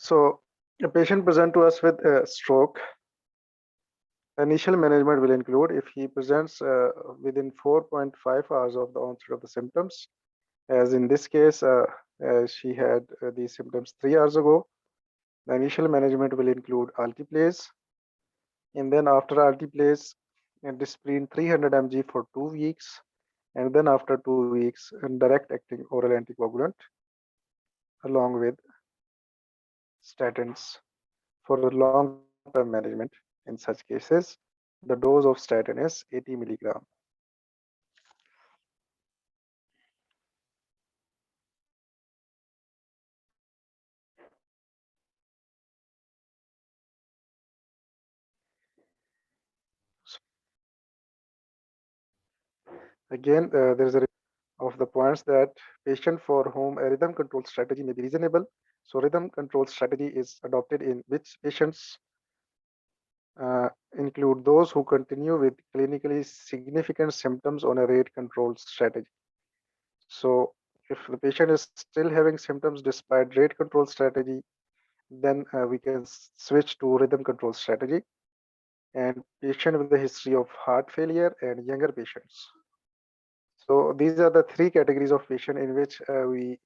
So a patient present to us with a stroke. Initial management will include if he presents within 4.5 hours of the onset of the symptoms, as in this case, she had these symptoms 3 hours ago. The initial management will include altiplase, and then after altiplase, disprin 300 mg for 2 weeks, and then after 2 weeks, direct acting oral anticoagulant along with statins for the long-term management. In such cases, the dose of statin is 80 milligram. Again, there is a of the points that patient for whom a rhythm control strategy may be reasonable. So rhythm control strategy is adopted in which patients include those who continue with clinically significant symptoms on a rate control strategy. So if the patient is still having symptoms despite rate control strategy, then we can switch to rhythm control strategy. And patient with a history of heart failure and younger patients. So these are the three categories of patient in which we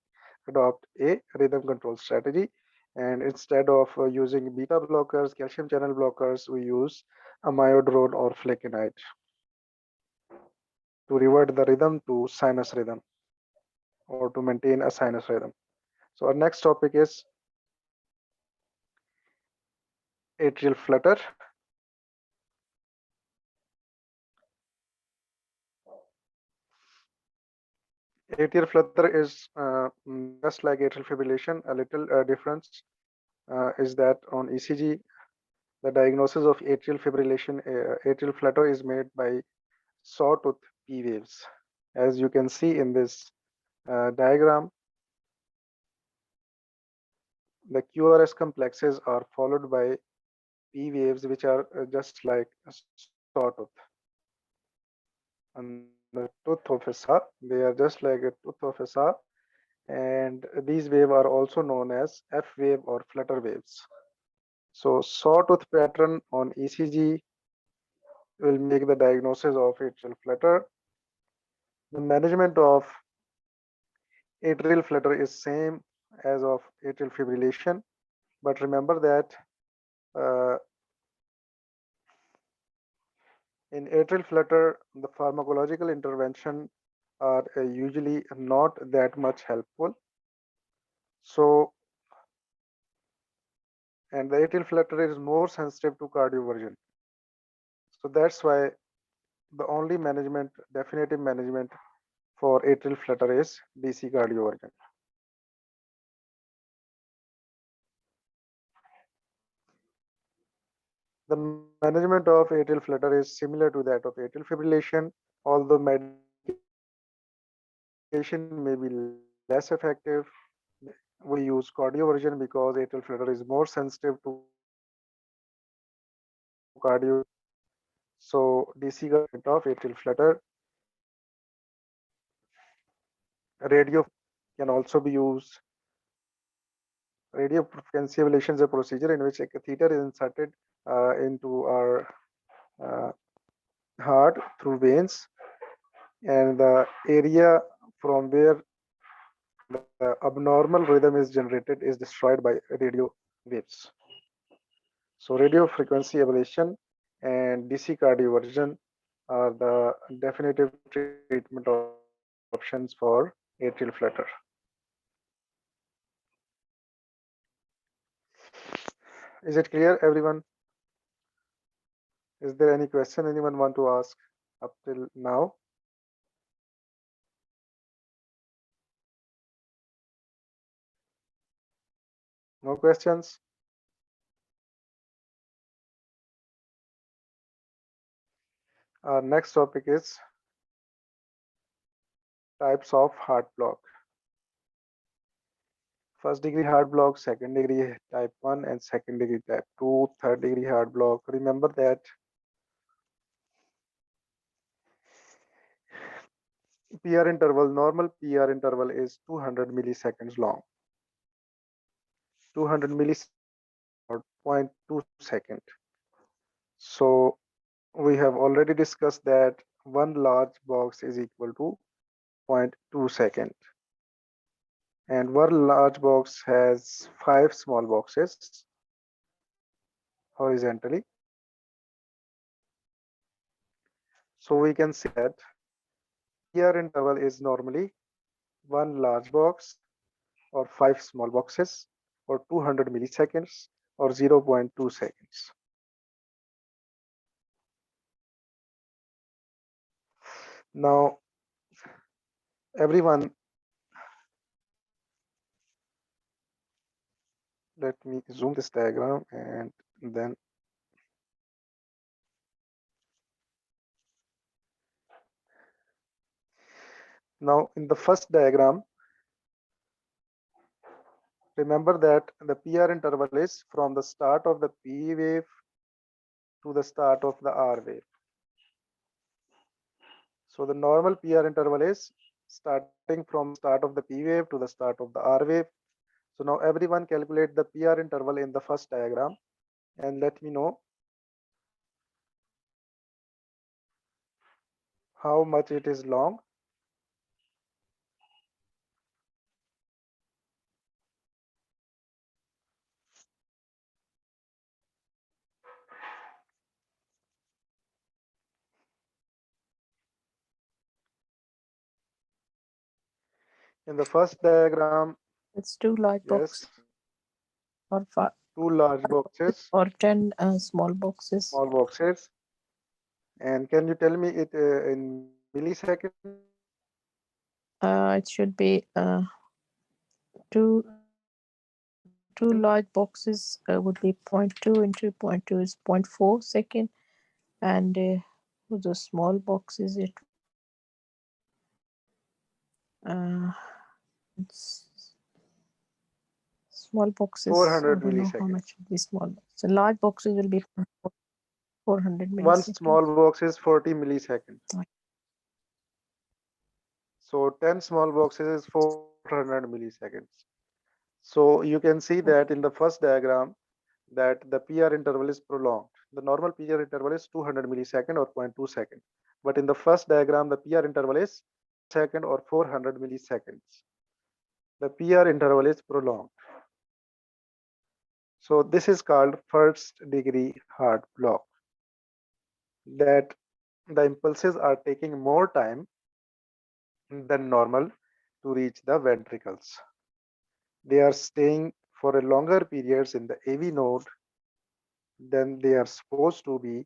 adopt a rhythm control strategy. And instead of using beta blockers, calcium channel blockers, we use amiodarone or flecainide to revert the rhythm to sinus rhythm or to maintain a sinus rhythm. So our next topic is atrial flutter. Atrial flutter is just like atrial fibrillation. A little difference is that on ECG, the diagnosis of atrial fibrillation, atrial flutter is made by sawtooth P waves. As you can see in this diagram, the QRS complexes are followed by P waves, which are just like a sawtooth. And the tooth of a saw, they are just like a tooth of a saw. And these waves are also known as F wave or flutter waves. So sawtooth pattern on ECG will make the diagnosis of atrial flutter. The management of atrial flutter is same as of atrial fibrillation, but remember that uh, in atrial flutter, the pharmacological intervention are usually not that much helpful. So, and the atrial flutter is more sensitive to cardioversion. So that's why the only management, definitive management for atrial flutter is DC cardioversion. The management of atrial flutter is similar to that of atrial fibrillation, although medication may be less effective. We use cardioversion because atrial flutter is more sensitive to cardioversion. So DC cardioversion of atrial flutter, radio can also be used. Radio frequency ablation is a procedure in which a catheter is inserted into our heart through veins, and the area from where the abnormal rhythm is generated is destroyed by radio waves. So radio frequency ablation and DC cardioversion are the definitive treatment options for atrial flutter. Is it clear, everyone? Is there any question anyone want to ask up till now? No questions? Our next topic is types of heart block. First degree heart block, second degree type 1, and second degree type 2, third degree heart block. Remember that PR interval, normal PR interval is 200 milliseconds long. 200 milliseconds or zero point 0.2 second. So we have already discussed that one large box is equal to zero point 0.2 second, and one large box has 5 small boxes horizontally. So we can see that PR interval is normally one large box or 5 small boxes or 200 milliseconds or 0.2 seconds. Now, everyone, let me zoom this diagram and then now in the first diagram, remember that the PR interval is from the start of the P wave to the start of the R wave. So the normal PR interval is starting from the start of the P wave to the start of the R wave. So now everyone calculate the PR interval in the first diagram and let me know how much it is long. In the first diagram, It's two large yes, boxes or five, two large boxes, or 10 small boxes. small boxes. And can you tell me it in milliseconds? It should be two large boxes would be zero point 0.2 into zero point 0.2 is 0.4 second, and for the small boxes it's small boxes. I 400 don't know how milliseconds. much would be small. So large boxes will be 400 One milliseconds. small box is 40 milliseconds. So 10 small boxes is 400 milliseconds. So you can see that in the first diagram that the PR interval is prolonged. The normal PR interval is 200 millisecond or 0.2 second. But in the first diagram, the PR interval is second or 400 milliseconds. The PR interval is prolonged. So this is called first degree heart block, that the impulses are taking more time than normal to reach the ventricles. They are staying for a longer periods in the AV node than they are supposed to be.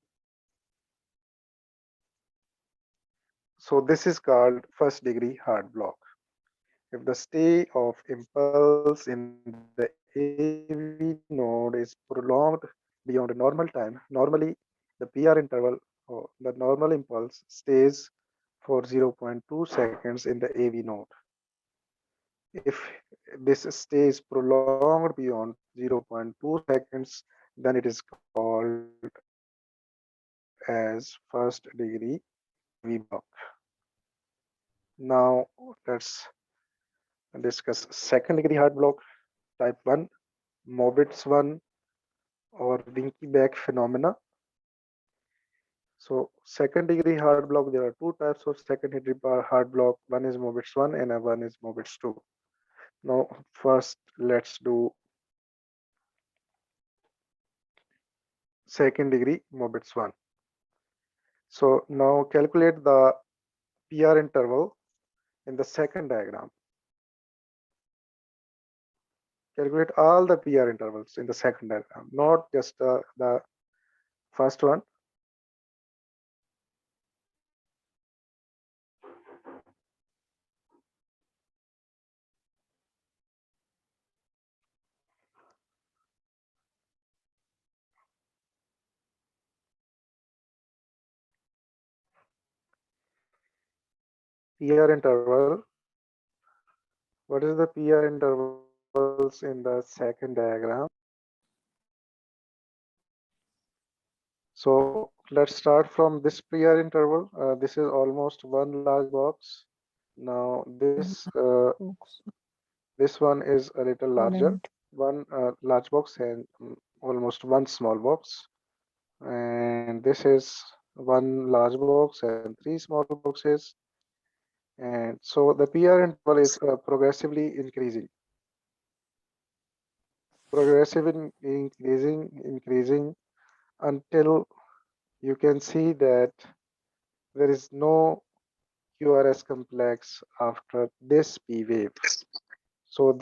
So this is called first degree heart block. If the stay of impulse in the AV node is prolonged beyond normal time, normally the PR interval or the normal impulse stays for 0.2 seconds in the AV node. If this stays prolonged beyond 0.2 seconds, then it is called as first degree AV block. Now let's discuss second degree heart block type 1, Mobitz 1 or Winky back phenomena. So second degree heart block, there are two types of second degree heart block. One is Mobitz 1 and one is Mobitz 2. Now first let's do second degree Mobitz 1. So now calculate the PR interval in the second diagram. Calculate all the PR intervals in the second diagram, not just the first one. PR interval. What is the PR intervals in the second diagram? So let's start from this PR interval. This is almost one large box. Now this one is a little larger. one large box and almost one small box, and this is one large box and three small boxes. And so the PR interval is progressively increasing until you can see that there is no QRS complex after this P wave. So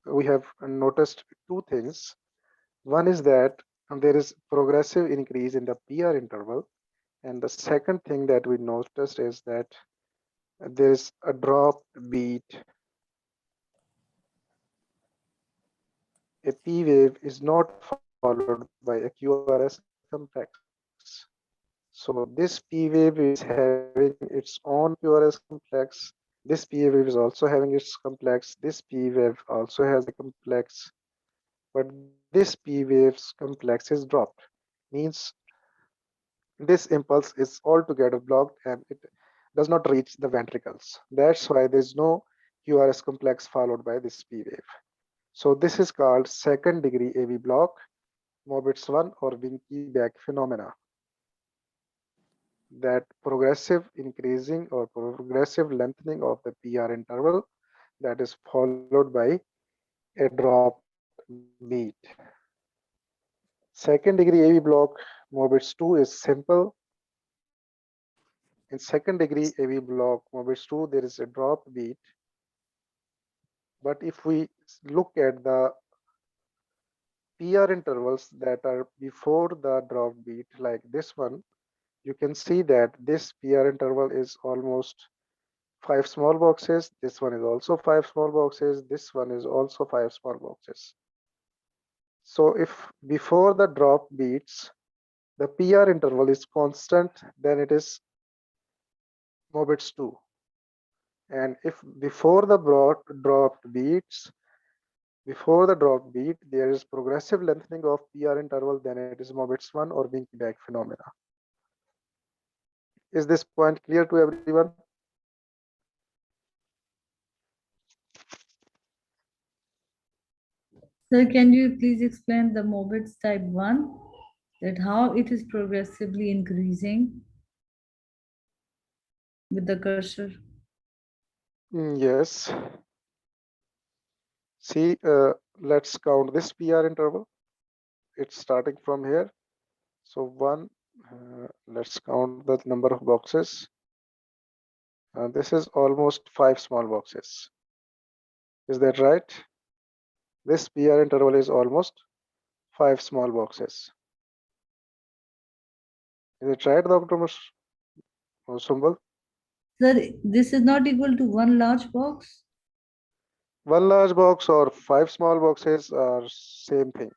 we have noticed two things. One is that there is progressive increase in the PR interval. And the second thing that we noticed is that there is a drop beat. A P wave is not followed by a QRS complex. So this P wave is having its own QRS complex. This P wave is also having its complex. This P wave also has a complex. But this P wave's complex is dropped. Means this impulse is altogether blocked and it does not reach the ventricles. That's why there is no QRS complex followed by this P wave. So this is called second degree AV block, Mobitz 1 or Winky back phenomena. That progressive increasing or progressive lengthening of the PR interval that is followed by a dropped beat. Second degree AV block, Mobitz 2 is simple. In second degree AV block, Mobitz 2, there is a drop beat. But if we look at the PR intervals that are before the drop beat, like this one, you can see that this PR interval is almost 5 small boxes. This one is also 5 small boxes. This one is also 5 small boxes. So if before the drop beats, the PR interval is constant, then it is Mobitz 2. And if before the before the drop beat, there is progressive lengthening of PR interval, then it is Mobitz 1 or Winky back phenomena. Is this point clear to everyone? Sir, can you please explain the Mobitz type 1? That how it is progressively increasing with the cursor? Yes. See, let's count this PR interval. It's starting from here. So one, let's count the number of boxes. This is almost 5 small boxes. Is that right? This PR interval is almost 5 small boxes. Is it right, Dr. Sumbal? Sir, this is not equal to one large box? One large box or 5 small boxes are same thing.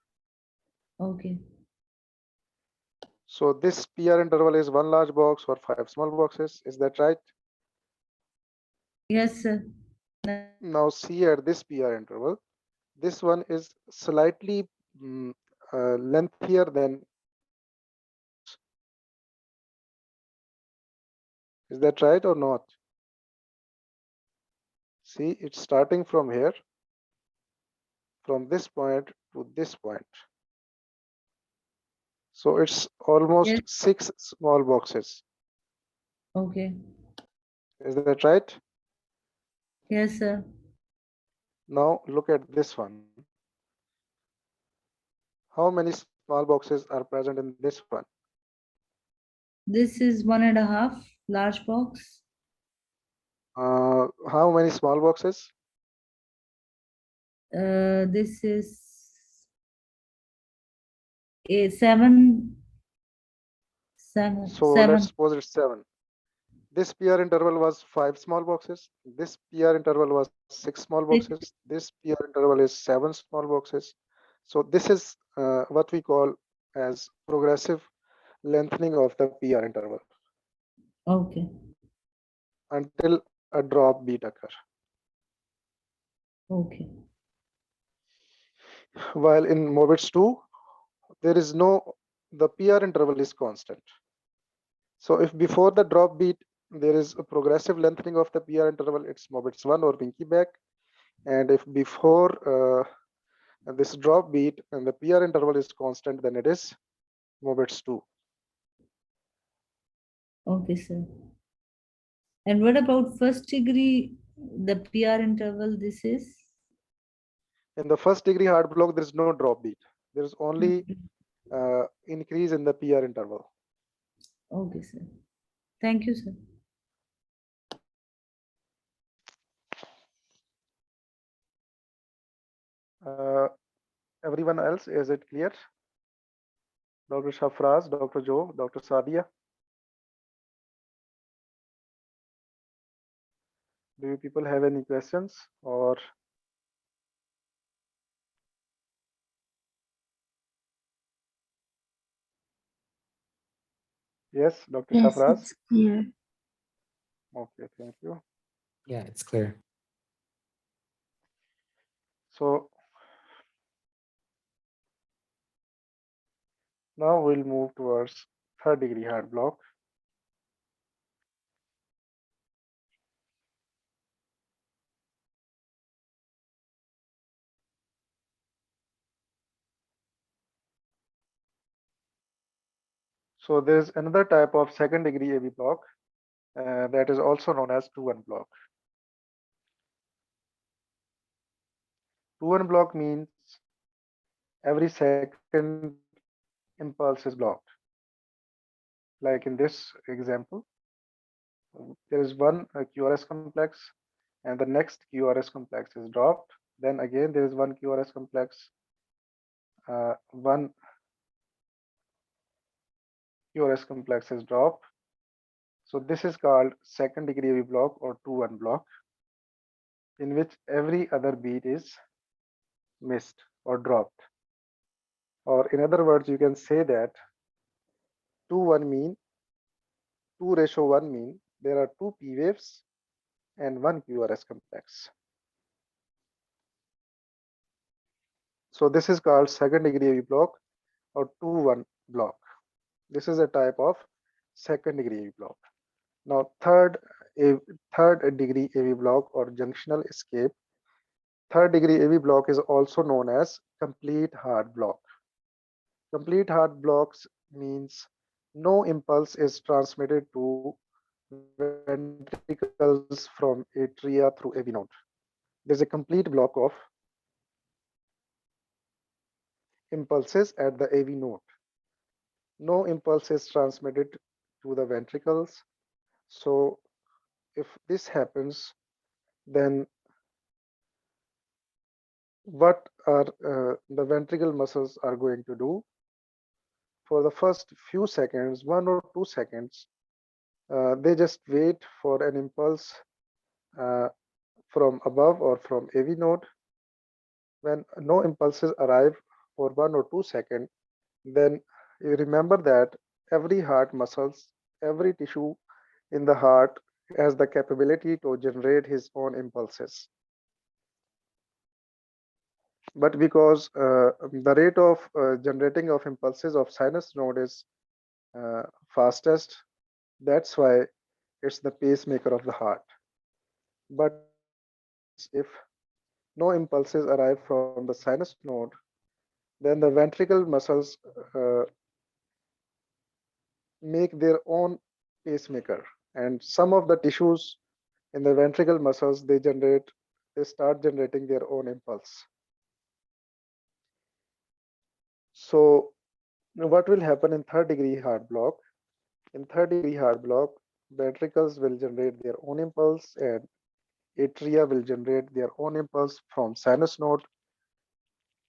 Okay. So this PR interval is one large box or 5 small boxes. Is that right? Yes, sir. Now see at this PR interval, this one is slightly lengthier than this box. Is that right or not? See, it's starting from here, from this point to this point. So it's almost Yes. 6 small boxes. Okay. Is that right? Yes, sir. Now look at this one. How many small boxes are present in this one? This is 1.5 large box. How many small boxes? This is a seven. So let's Seven. suppose it's 7. This PR interval was 5 small boxes. This PR interval was 6 small Six. boxes. This PR interval is 7 small boxes. So this is what we call as progressive lengthening of the PR interval Okay. until a drop beat occur. Okay. While in Mobitz 2, there is no, the PR interval is constant. So if before the drop beat, there is a progressive lengthening of the PR interval, it's Mobitz 1 or Winky back. And if before and this drop beat and the PR interval is constant, then it is Mobitz 2. Okay, sir. And what about first degree, the PR interval this is? In the first degree heart block, there is no drop beat. There is only Okay, increase in the PR interval. okay, sir. Thank you, sir. Uh, Everyone else, is it clear? Dr. Shafraz, Dr. Joe, Dr. Sadia, do you people have any questions or? Yes, Dr. Yes, Shafraz. it's clear. Okay, thank you. Yeah, it's clear. So now we'll move towards third degree heart block. So there's another type of second degree AV block that is also known as 2-1 block. 2-1 block means every second impulse is blocked. Like in this example, there is one QRS complex and the next QRS complex is dropped. Then again, there is one QRS complex, one QRS complex is dropped. So this is called second degree AV block or 2-1 block, in which every other beat is missed or dropped. Or in other words, you can say that 2-1 mean 2:1 mean there are two P waves and one QRS complex. So this is called second degree AV block or 2-1 block. This is a type of second degree AV block. Now third degree AV block or junctional escape. Third degree AV block is also known as complete heart block. Complete heart blocks means no impulse is transmitted to ventricles from atria through AV node. There's a complete block of impulses at the AV node. No impulse is transmitted to the ventricles. So if this happens, then what are the ventricle muscles are going to do? For the first few seconds, 1 or 2 seconds, they just wait for an impulse uh, from above or from AV node. When no impulses arrive for 1 or 2 seconds, then you remember that every heart muscles, every tissue in the heart has the capability to generate his own impulses. But because the rate of generating of impulses of sinus node is fastest, that's why it's the pacemaker of the heart. But if no impulses arrive from the sinus node, then the ventricle muscles make their own pacemaker, and some of the tissues in the ventricle muscles they start generating their own impulse. So what will happen in third degree heart block? In third degree heart block, ventricles will generate their own impulse and atria will generate their own impulse from sinus node.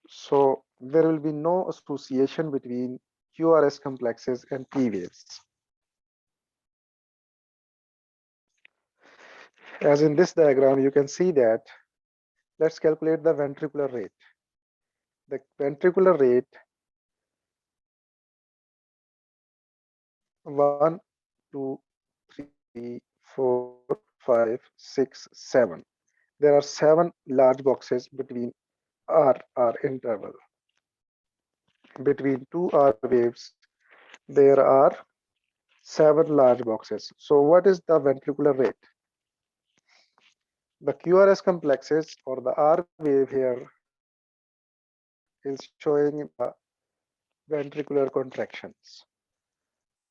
So there will be no association between QRS complexes and P waves. As in this diagram, you can see that. Let's calculate the ventricular rate. The ventricular rate 1, 2, 3, 4, 5, 6, 7. There are 7 large boxes between R interval. Between two R waves, there are 7 large boxes. So what is the ventricular rate? The QRS complexes or the R wave here is showing the ventricular contractions.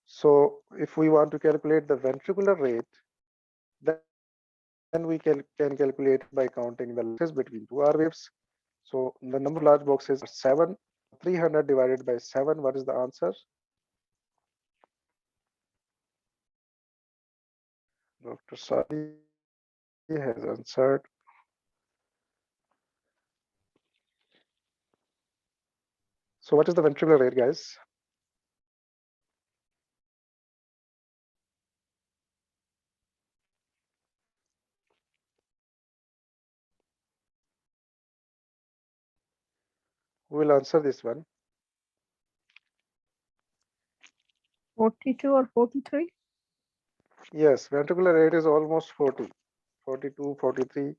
So if we want to calculate the ventricular rate, then we can calculate it by counting the boxes between two R waves. So the number of large boxes are 7. 300 divided by 7, what is the answer? Dr. Sadi has answered. So what is the ventricular rate, guys? Who will answer this one? 42 or 43? Yes, ventricular rate is almost 40, 42, 43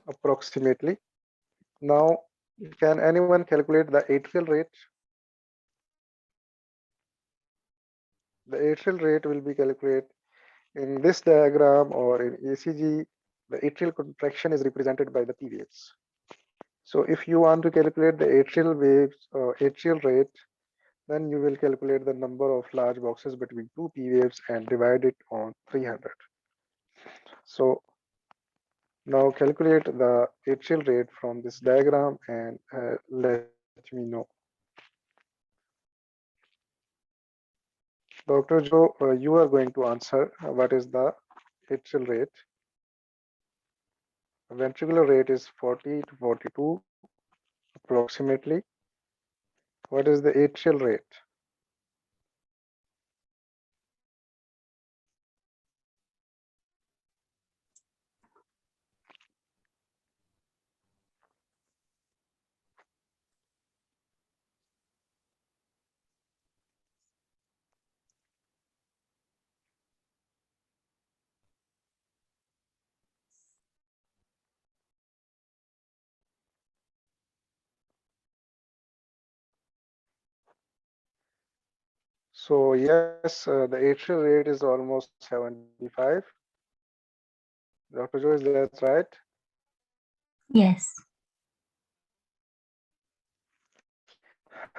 approximately. Now, can anyone calculate the atrial rate? The atrial rate will be calculated in this diagram or in ECG. The atrial contraction is represented by the P waves. So if you want to calculate the atrial waves or atrial rate, then you will calculate the number of large boxes between two P waves and divide it on 300. So now calculate the atrial rate from this diagram and let me know. Dr. Joe, you are going to answer what is the atrial rate. Ventricular rate is 40 to 42 approximately. What is the atrial rate? So yes, the atrial rate is almost 75. Dr. Joe, is that right? Yes.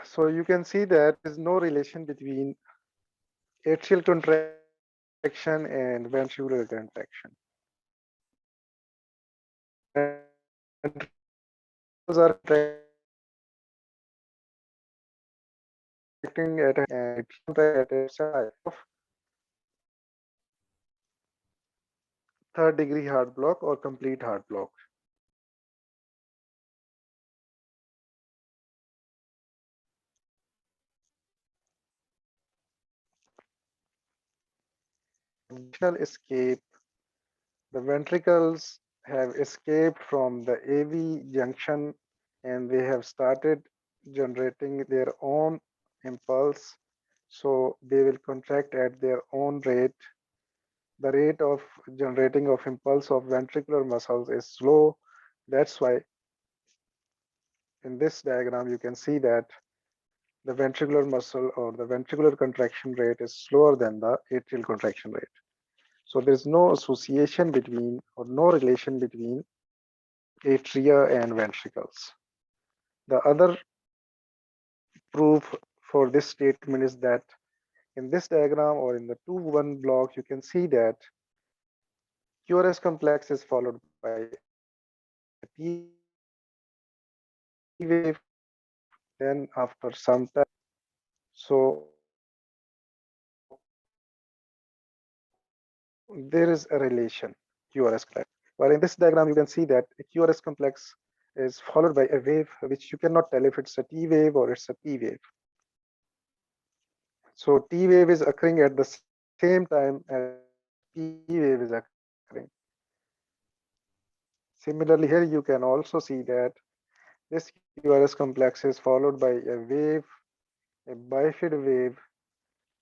So you can see that there is no relation between atrial contraction and ventricular contraction. Ventricles are contracting at a and at a of third degree heart block or complete heart block. Escape. The ventricles have escaped from the AV junction and they have started generating their own impulse. So they will contract at their own rate. The rate of generating of impulse of ventricular muscles is slow. That's why in this diagram you can see that the ventricular muscle or the ventricular contraction rate is slower than the atrial contraction rate. So there's no association between or no relation between atria and ventricles. The other proof for this statement is that in this diagram or in the 2-1 block, you can see that QRS complex is followed by a T wave, then after some time, so there is a relation QRS complex. While in this diagram, you can see that a QRS complex is followed by a wave, which you cannot tell if it's a T wave or it's a P wave. So T wave is occurring at the same time as P wave is occurring. Similarly, here you can also see that this QRS complex is followed by a wave, a bifid wave,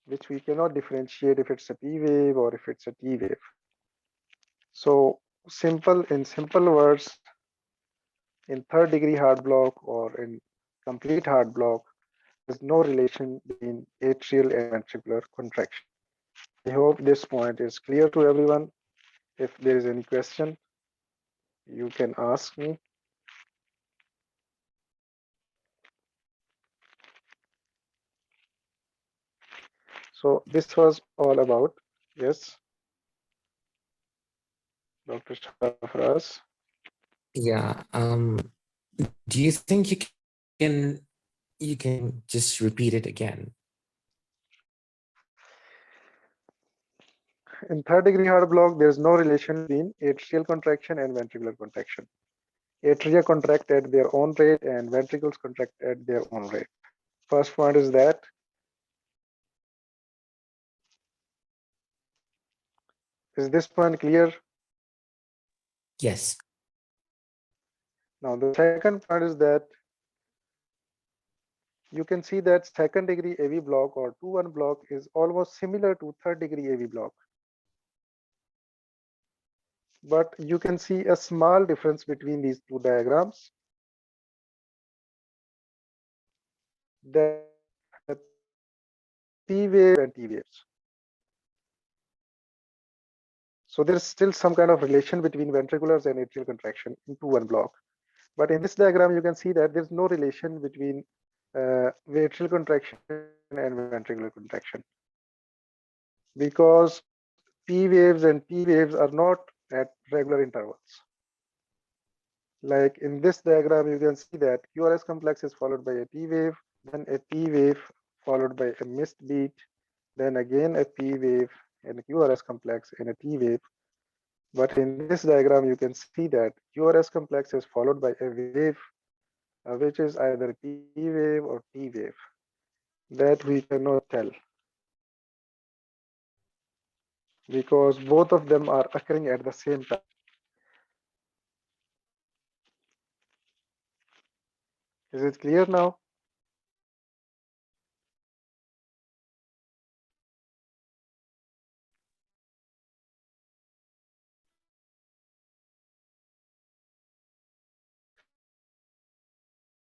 which we cannot differentiate if it's a P wave or if it's a T wave. So in simple words, in third degree heart block or in complete heart block, there's no relation between atrial and ventricular contraction. I hope this point is clear to everyone. If there is any question, you can ask me. So this was all about, yes, Dr. Shafraz. Yeah. Do you think you can just repeat it again? In third degree heart block, there is no relation between atrial contraction and ventricular contraction. Atria contract at their own rate and ventricles contract at their own rate. First point is that. Is this point clear? Yes. Now the second point is that you can see that second degree AV block or 2-1 block is almost similar to third degree AV block. But you can see a small difference between these two diagrams. That the P wave and T waves. So there's still some kind of relation between ventriculars and atrial contraction in 2-1 block. But in this diagram, you can see that there's no relation between atrial contraction and ventricular contraction, because P waves and T waves are not at regular intervals. Like in this diagram, you can see that QRS complex is followed by a P wave, then a P wave followed by a missed beat, then again a P wave and a QRS complex and a T wave. But in this diagram, you can see that QRS complex is followed by a wave, which is either P wave or T wave. That we cannot tell, because both of them are occurring at the same time. Is it clear now?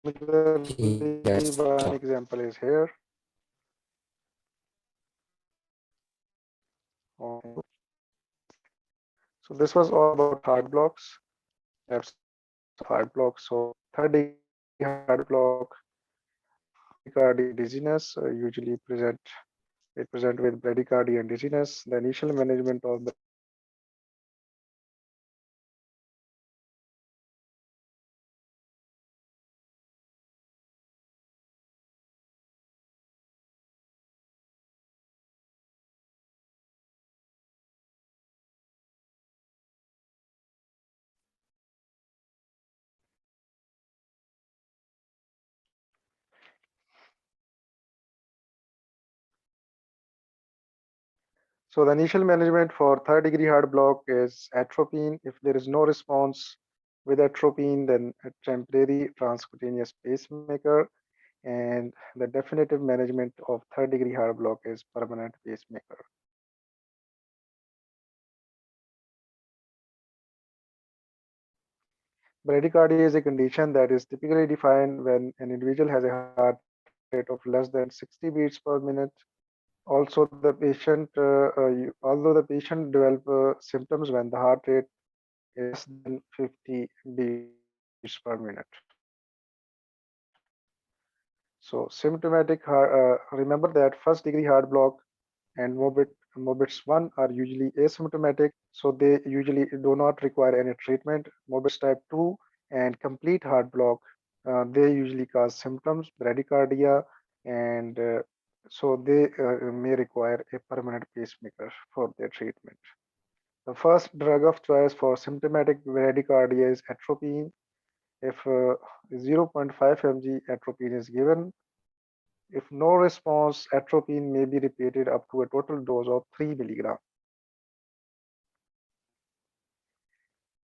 Similarly, Yes. one example is here. So this was all about heart blocks. That's heart blocks. So third degree heart block, bradycardia dizziness usually present with bradycardia and dizziness. The initial management of bradycardia is atropine. So the initial management for third degree heart block is atropine. If there is no response with atropine, then a temporary transcutaneous pacemaker. And the definitive management of third degree heart block is permanent pacemaker. Bradycardia is a condition that is typically defined when an individual has a heart rate of less than 60 beats per minute. Also, the patient, although the patient develop symptoms when the heart rate is less than 50 beats per minute. So symptomatic heart, remember that first degree heart block and Mobitz 1 are usually asymptomatic, so they usually do not require any treatment. Mobitz type 2 and complete heart block, they usually cause symptoms, bradycardia, and so they may require a permanent pacemaker for their treatment. The first drug of choice for symptomatic bradycardia is atropine. If 0.5 mg atropine is given, if no response, atropine may be repeated up to a total dose of 3 milligram.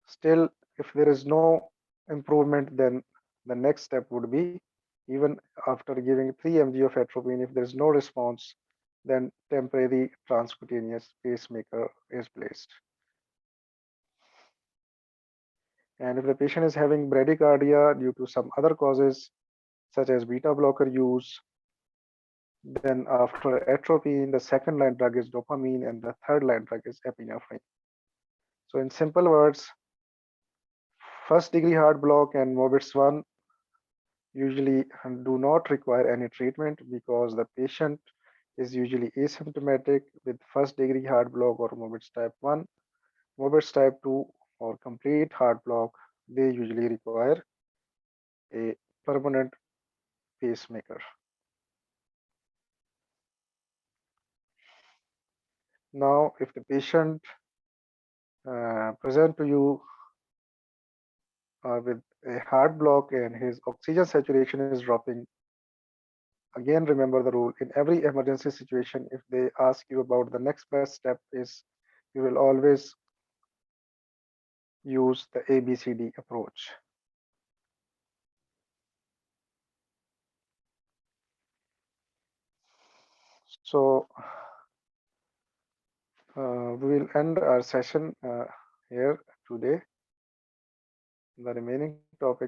Still, if there is no improvement, then the next step would be, even after giving 3 mg of atropine, if there is no response, then temporary transcutaneous pacemaker is placed. And if the patient is having bradycardia due to some other causes, such as beta blocker use, then after atropine, the second line drug is dopamine and the third line drug is epinephrine. So in simple words, first degree heart block and Mobitz 1 usually do not require any treatment because the patient is usually asymptomatic with first degree heart block or Mobitz type 1. Mobitz type 2 or complete heart block, they usually require a permanent pacemaker. Now, if the patient present to you with a heart block and his oxygen saturation is dropping, again remember the rule. In every emergency situation, if they ask you about the next best step, is you will always use the ABCD approach. So we will end our session here today. The remaining topics